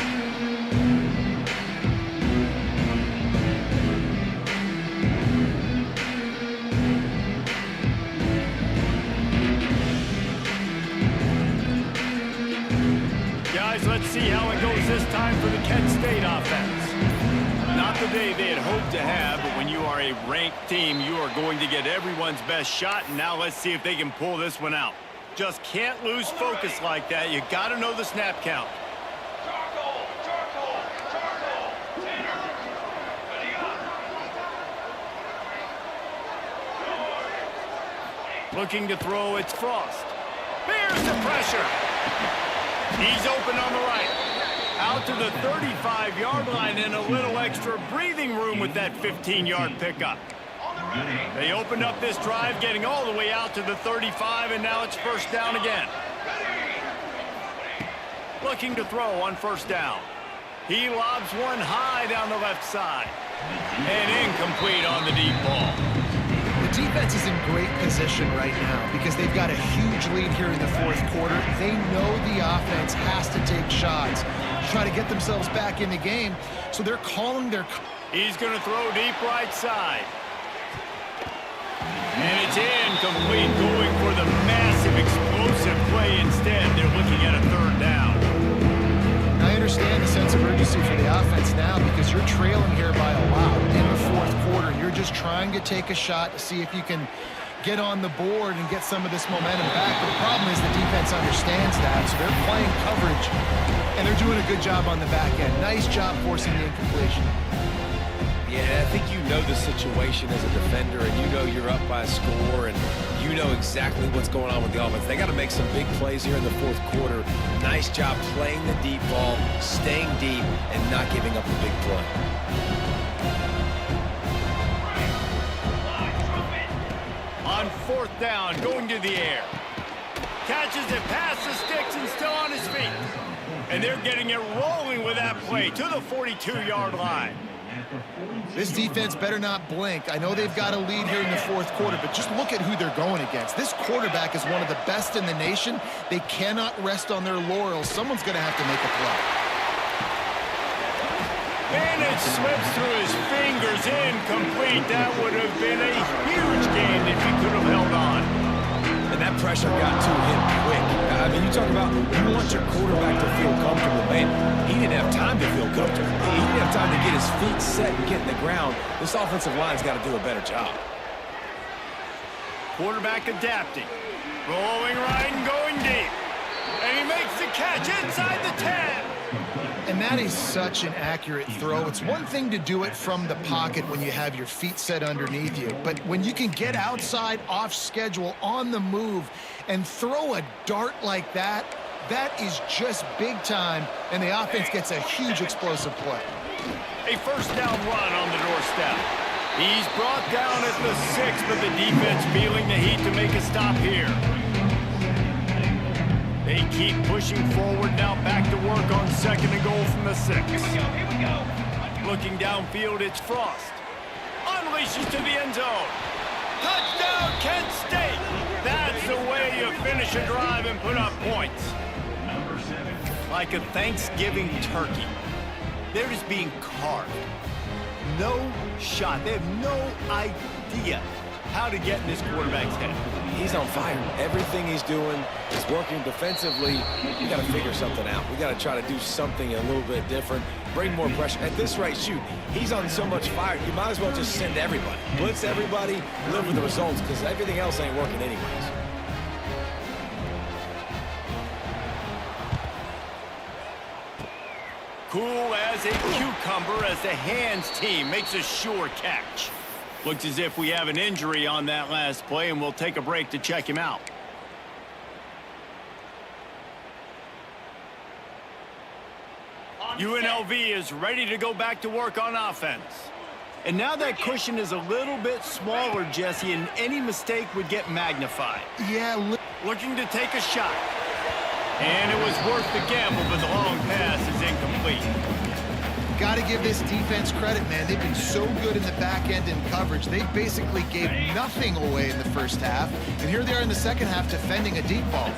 Guys, let's see how it goes this time for the Kent State offense. Not the day they had hoped to have, but when you are a ranked team, you are going to get everyone's best shot, and now let's see if they can pull this one out. Just can't lose focus like that. You got to know the snap count. Looking to throw, it's Frost. Bears the pressure. He's open on the right. Out to the 35-yard line and a little extra breathing room with that 15-yard pickup. They opened up this drive, getting all the way out to the 35, and now it's first down again. Looking to throw on first down. He lobs one high down the left side. And incomplete on the deep ball. The defense is in great position right now because they've got a huge lead here in the fourth quarter. They know the offense has to take shots, try to get themselves back in the game, so they're calling their... He's going to throw deep right side. And it's incomplete, going for the massive explosive play instead. They're looking at a third down. I understand the sense of urgency for the offense now because you're trailing here by a lot in the fourth quarter. You're just trying to take a shot to see if you can get on the board and get some of this momentum back. But the problem is the defense understands that, so they're playing coverage, and they're doing a good job on the back end. Nice job forcing the incompletion. Yeah, I think you know the situation as a defender, and you know you're up by a score, and you know exactly what's going on with the offense. They got to make some big plays here in the fourth quarter. Nice job playing the deep ball, staying deep, and not giving up a big play. On fourth down, going to the air. Catches it past the sticks and still on his feet. And they're getting it rolling with that play to the 42-yard line. This defense better not blink. I know they've got a lead here in the fourth quarter, but just look at who they're going against. This quarterback is one of the best in the nation. They cannot rest on their laurels. Someone's going to have to make a play. And it slips through his fingers, incomplete. That would have been a huge gain if he could have held on. And that pressure got to him quick. I mean, you talk about you want your quarterback to feel comfortable. Man, he didn't have time to feel comfortable. He didn't have time to get his feet set and get in the ground. This offensive line's got to do a better job. Quarterback adapting. Rolling right and going deep. And he makes the catch inside the 10. And that is such an accurate throw. It's one thing to do it from the pocket when you have your feet set underneath you, but when you can get outside, off schedule, on the move, and throw a dart like that, that is just big time, and the offense gets a huge explosive play. A first down run on the doorstep. He's brought down at the 6, but the defense feeling the heat to make a stop here. They keep pushing forward now, back to work on second and goal from the 6. Here we go. Looking downfield, it's Frost. Unleashes to the end zone. Touchdown, Kent State. That's the way you finish a drive and put up points. Like a Thanksgiving turkey. They're just being carved. No shot. They have no idea how to get in this quarterback's head. He's on fire. Everything he's doing is working defensively. We got to figure something out. We got to try to do something a little bit different, bring more pressure. At this rate, shoot, he's on so much fire, you might as well just send everybody. Blitz everybody, live with the results, because everything else ain't working anyways. Cool as a cucumber as the hands team makes a sure catch. Looks as if we have an injury on that last play, and we'll take a break to check him out. UNLV is ready to go back to work on offense. And now that cushion is a little bit smaller, Jesse, and any mistake would get magnified. Yeah, Looking to take a shot. And it was worth the gamble, but the long pass is incomplete. got to give this defense credit, man. They've been so good in the back end in coverage. They basically gave nothing away in the first half. And here they are in the second half defending a deep ball.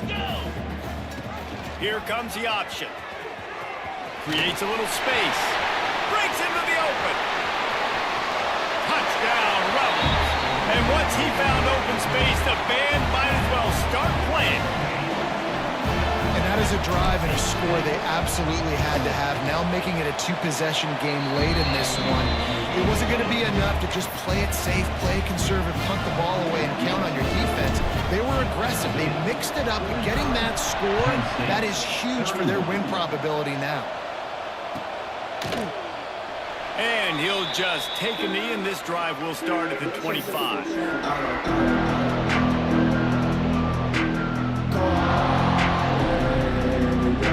Here comes the option. Creates a little space. Breaks into the open. Touchdown, Rebels. And once he found open space, the band might as well start playing. And that is a drive and a score they absolutely had to have. Now making it a two-possession game late in this one. It wasn't going to be enough to just play it safe, play it conservative, punt the ball away, and count on your defense. They were aggressive. They mixed it up. Getting that score, that is huge for their win probability now. And he'll just take a knee, and this drive will start at the 25.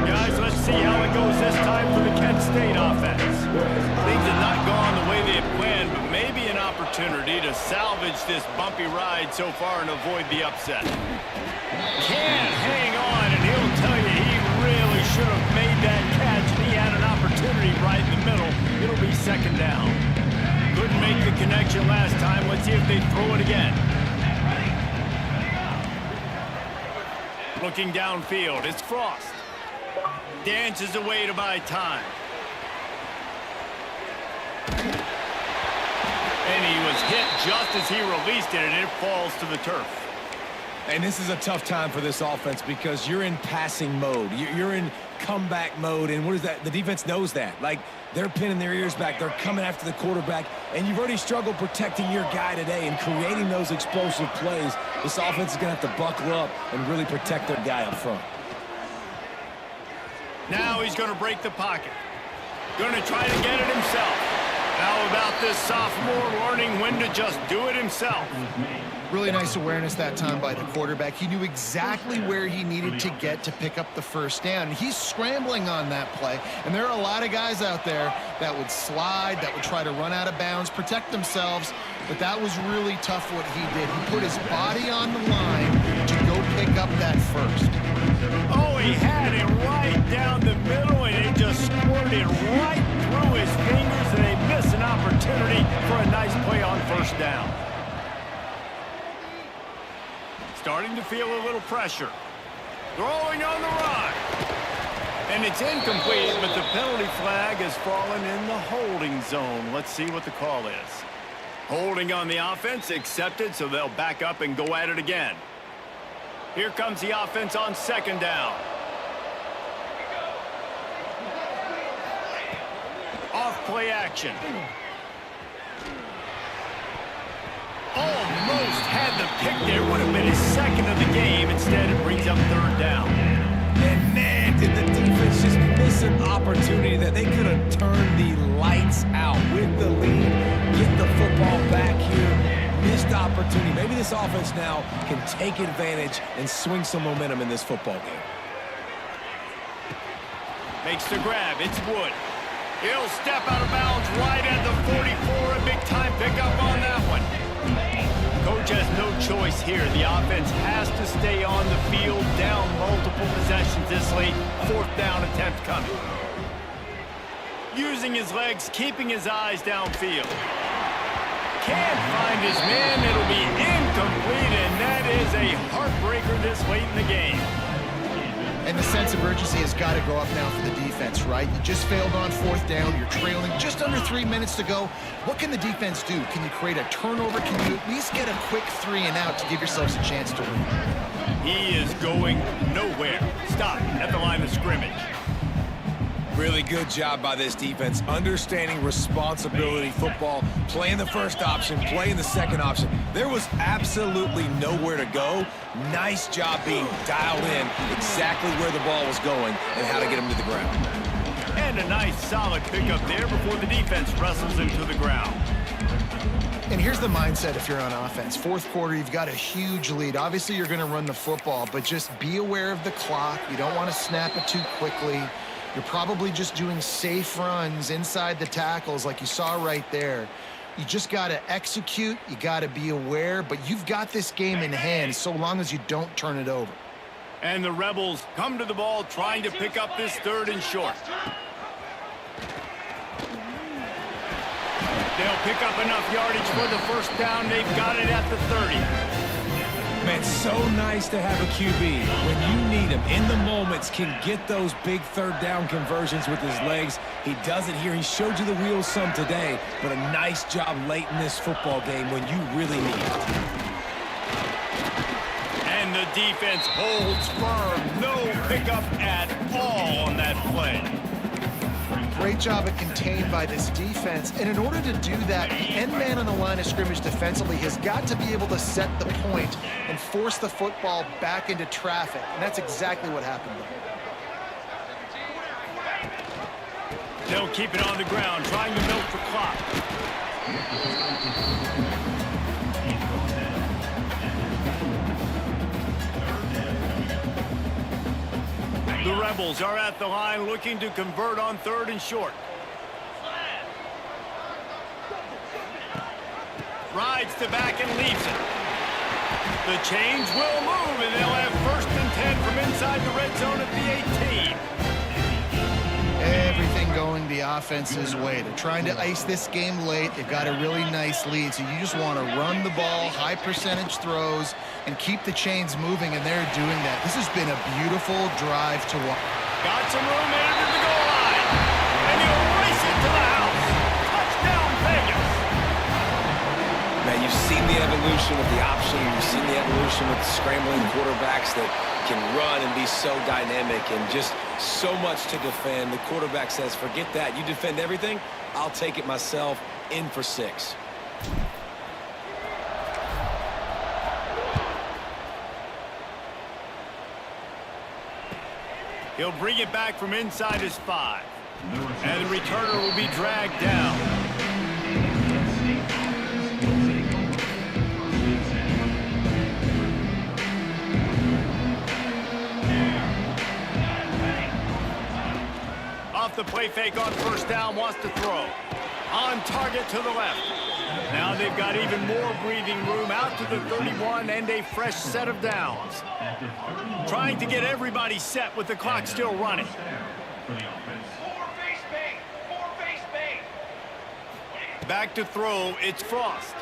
Guys, let's see how it goes this time for the Kent State offense. Things have not gone the way they had planned, but maybe an opportunity to salvage this bumpy ride so far and avoid the upset. Can't hang on, and he'll tell you he really should have made that catch, and he had an opportunity right in the middle. It'll be second down. Couldn't make the connection last time. Let's see if they throw it again. Looking downfield, it's Frost. Dances away to buy time. And he was hit just as he released it, and it falls to the turf. And this is a tough time for this offense because you're in passing mode. You're in comeback mode, and what is that? The defense knows that. Like, they're pinning their ears back. They're coming after the quarterback, and you've already struggled protecting your guy today and creating those explosive plays. This offense is going to have to buckle up and really protect their guy up front. Now he's going to break the pocket. Going to try to get it himself. How about this sophomore learning when to just do it himself? Really nice awareness that time by the quarterback. He knew exactly where he needed to get to pick up the first down. He's scrambling on that play, and there are a lot of guys out there that would slide, that would try to run out of bounds, protect themselves, but that was really tough what he did. He put his body on the line to go pick up that first. Oh, he had it right down the middle, and it just squirted right through his fingers, and they missed an opportunity for a nice play on first down. Starting to feel a little pressure. Throwing on the run. And it's incomplete, but the penalty flag has fallen in the holding zone. Let's see what the call is. Holding on the offense, accepted, so they'll back up and go at it again. Here comes the offense on second down. Off play action. Almost had the pick there. Would have been his second of the game. Instead, it brings up third down. And man, did the defense just miss an opportunity that they could have turned the lights out with the lead, get the football back here. Missed opportunity. Maybe this offense now can take advantage and swing some momentum in this football game. Makes the grab. It's Wood. He'll step out of bounds right at the 44. A big-time pickup on that one. Coach has no choice here. The offense has to stay on the field, down multiple possessions this late. Fourth down attempt coming. Using his legs, keeping his eyes downfield. Can't find his man. It'll be incomplete, and that is a heartbreaker this late in the game. And the sense of urgency has got to go up now for the defense, right? You just failed on fourth down. You're trailing just under 3 minutes to go. What can the defense do? Can you create a turnover? Can you at least get a quick 3 and out to give yourselves a chance to win? He is going nowhere. Stop at the line of scrimmage. Really good job by this defense, understanding responsibility football, playing the first option, playing the second option. There was absolutely nowhere to go. Nice job being dialed in exactly where the ball was going and how to get him to the ground. And a nice solid pickup there before the defense wrestles him to the ground. And here's the mindset if you're on offense. Fourth quarter, you've got a huge lead. Obviously, you're going to run the football, but just be aware of the clock. You don't want to snap it too quickly. You're probably just doing safe runs inside the tackles like you saw right there. You just got to execute. You got to be aware, but you've got this game in hand so long as you don't turn it over. And the Rebels come to the ball trying to pick up this third and short. They'll pick up enough yardage for the first down. They've got it at the 30. Man, so nice to have a QB. When you need him, in the moments, can get those big third down conversions with his legs. He does it here. He showed you the wheels some today, but a nice job late in this football game when you really need it. And the defense holds firm. No pickup at all on that play. Great job at contained by this defense. And in order to do that, the end man on the line of scrimmage defensively has got to be able to set the point and force the football back into traffic. And that's exactly what happened there. They'll keep it on the ground, trying to milk the clock. The Rebels are at the line looking to convert on 3rd and short. Rides to back and leaves it. The chains will move, and they'll have 1st and 10 from inside the red zone at the 18. Everything going the offense's way. They're trying to ice this game late. They've got a really nice lead, so you just want to run the ball, high percentage throws, and keep the chains moving, and they're doing that. This has been a beautiful drive to watch. Got some room headed to the goal line, and he'll race it to the house. Touchdown, Vegas. Man, you've seen the evolution of the option. You've seen the evolution with scrambling quarterbacks that can run and be so dynamic and just so much to defend. The quarterback says, forget that. You defend everything, I'll take it myself. In for 6. He'll bring it back from inside his 5. And the returner will be dragged down. Off the play fake on 1st down, wants to throw. On target to the left. Now they've got even more breathing room out to the 31 and a fresh set of downs. Trying to get everybody set with the clock still running. Back to throw, it's Frost.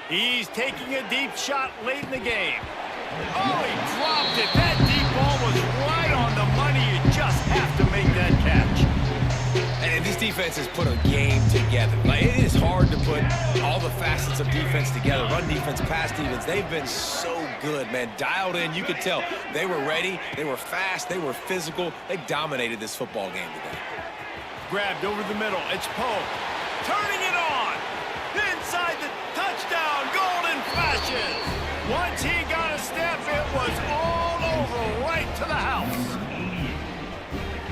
He's taking a deep shot late in the game. Oh, he dropped it. That deep ball was right on the money. You just have to make that catch. And these defenses put a game together. Like, it is hard to put all the facets of defense together. Run defense, pass defense. They've been so good, man. Dialed in. You could tell they were ready. They were fast. They were physical. They dominated this football game today. Grabbed over the middle. It's Poe. Turning it on. Inside the touchdown. Golden flashes. Once he got a step, it was all over right to the house.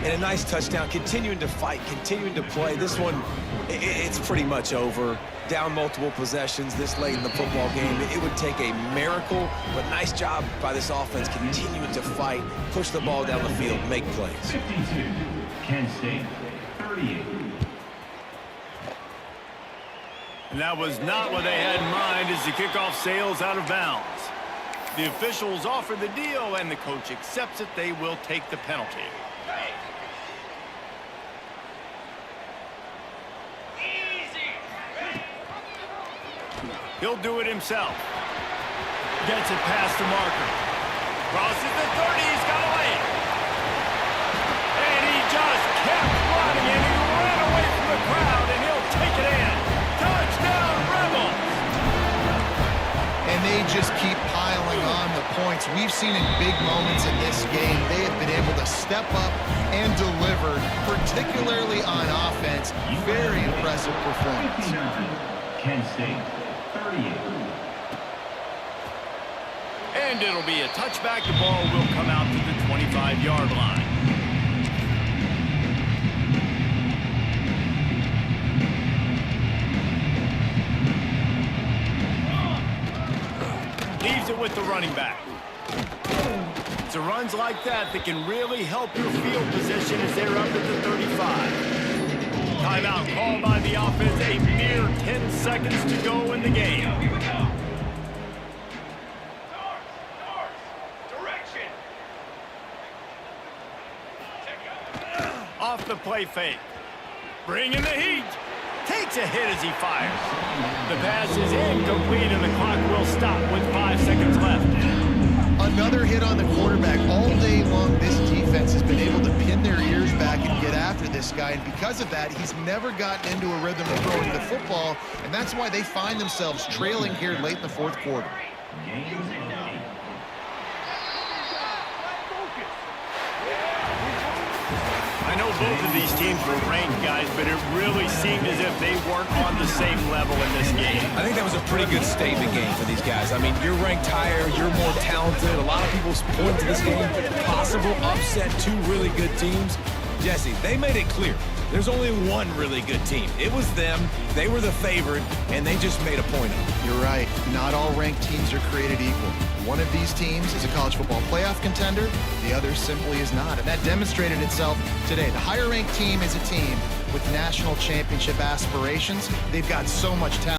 And a nice touchdown, continuing to fight, continuing to play. This one, it's pretty much over. Down multiple possessions this late in the football game. It would take a miracle, but nice job by this offense continuing to fight, push the ball down the field, make plays. 52, Kent State, 38. And that was not what they had in mind as the kickoff sails out of bounds. The officials offer the deal, and the coach accepts it. They will take the penalty. He'll do it himself. Gets it past the marker. Crosses the 30. He's got away. And he just kept running, and he ran away from the crowd, and he'll take it in. Touchdown, Rebels! And they just keep piling on the points. We've seen in big moments in this game, they have been able to step up and deliver, particularly on offense. Very impressive performance. 59, Kent State, 38. And it'll be a touchback. The ball will come out to the 25-yard line. Leaves it with the running back. It's runs like that that can really help your field position as they're up at the 35. Timeout called by the offense. A mere 10 seconds to go in the game. Off the play fake. Bringing the heat. Takes a hit as he fires. The pass is incomplete, and the clock will stop with 5 seconds left. Another hit on the quarterback. All day long, this defense has been able to pin their ears back and get after this guy, and because of that, he's never gotten into a rhythm of throwing the football, and that's why they find themselves trailing here late in the 4th quarter. I know both of these teams were ranked, guys, but it really seemed as if they weren't on the same level in this game. I think that was a pretty good statement game for these guys. I mean, you're ranked higher, you're more talented. A lot of people point to this game, possible upset, two really good teams. Jesse, they made it clear. There's only one really good team. It was them. They were the favorite, and they just made a point of it. You're right. Not all ranked teams are created equal. One of these teams is a college football playoff contender. The other simply is not. And that demonstrated itself today. The higher ranked team is a team with national championship aspirations. They've got so much talent.